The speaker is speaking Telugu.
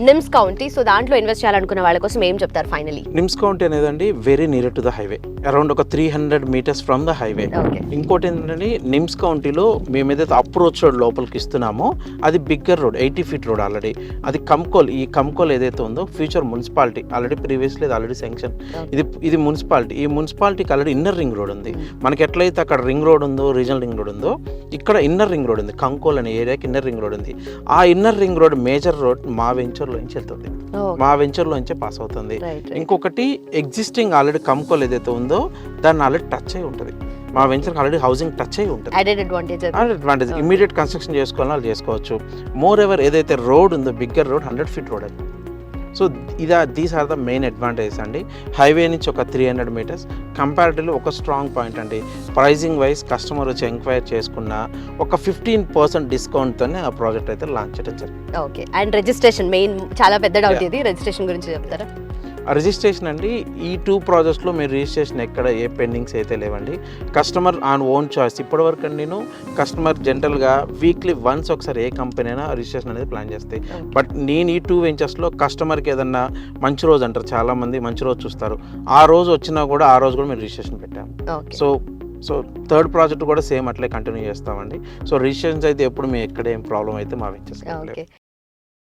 నిమ్స్ కౌంటీ, సో దాంట్లో ఇన్వెస్ట్ చేయాలనుకున్న వాళ్ళ కోసం ఏం చెప్తారు ఫైనలీ? నిమ్స్ కౌంటీ అనేదండి very near to the highway, around ఒక 300 meters ఫ్రమ్ ద హైవే. ఇంకోటి ఏంటంటే నిమ్స్ కౌంటీలో మేము ఏదైతే అప్రోచ్ రోడ్ లోపలికి ఇస్తున్నామో అది bigger road, 80 feet road already. అది కంకోల్, ఈ కంకోల్ ఏదైతే ఉందో future municipality, already previously already sanction. ఇది మున్సిపాలిటీ, ఈ మున్సిపాలిటీకి ఆల్రెడీ ఇన్నర్ రింగ్ రోడ్ ఉంది. మనకి ఎట్లయితే అక్కడ రింగ్ రోడ్ ఉందో, రీజనల్ రింగ్ రోడ్ ఉందో, ఇక్కడ ఇన్నర్ రింగ్ రోడ్ ఉంది. కంకోల్ అనే ఏరియాకి ఇన్నర్ రింగ్ రోడ్ ఉంది. ఆ inner ring road major road మా వెంచర్లో నుంచి వెళ్తుంది, మా వెంచర్లో నుంచే పాస్ అవుతుంది. ఇంకొకటి ఎగ్జిస్టింగ్ ఆల్రెడీ కంకోల్ ఏదైతే ఉందో దాన్ని ఆల్రెడీ టచ్ అయి ఉంటుంది. మా వెంచర్కి ఆల్రెడీ హౌసింగ్ టచ్ అయి ఉంటుంది. అడ్వాంటేజ్ ఇమీడియట్ కన్స్ట్రక్షన్ చేసుకోవాలని వాళ్ళు చేసుకోవచ్చు. మోర్ ఎవర్ ఏదైతే రోడ్ ఉందో బిగ్గర్ రోడ్, 100 feet రోడ్ అది. So these are the main advantages అండి. హైవే నుంచి ఒక 300 meters, కంపారిటివ్లీ ఒక స్ట్రాంగ్ పాయింట్ అండి. ప్రైజింగ్ వైజ్ కస్టమర్ వచ్చి ఎంక్వైరీ చేసుకున్న ఒక 15% డిస్కౌంట్తోనే ఆ ప్రాజెక్ట్ అయితే లాంచ్ చేయడం జరిగింది. ఓకే, అండ్ రిజిస్ట్రేషన్ మెయిన్ చాలా పెద్ద డౌట్ ఇది, రిజిస్ట్రేషన్ గురించి చెప్తారా? రిజిస్ట్రేషన్ అండి, ఈ 2 projectsలో మీరు రిజిస్ట్రేషన్ ఎక్కడ ఏ పెండింగ్స్ అయితే లేవండి. Customer on own choice. ఇప్పటివరకు నేను కస్టమర్ జనరల్గా వీక్లీ వన్స్ ఒకసారి ఏ కంపెనీ అయినా రిజిస్ట్రేషన్ అనేది ప్లాన్ చేస్తాయి. బట్ నేను ఈ 2 వెంచర్స్లో కస్టమర్కి ఏదన్నా మంచి రోజు అంటారు, చాలామంది మంచి రోజు చూస్తారు, ఆ రోజు వచ్చినా కూడా ఆ రోజు కూడా మేము రిజిస్ట్రేషన్ పెట్టాము. సో థర్డ్ ప్రాజెక్ట్ కూడా సేమ్ అట్లే కంటిన్యూ చేస్తామండి. సో రిజిస్ట్రేషన్స్ అయితే ఎప్పుడు మేము ఎక్కడ ఏం ప్రాబ్లం అయితే మా వెంచర్స్.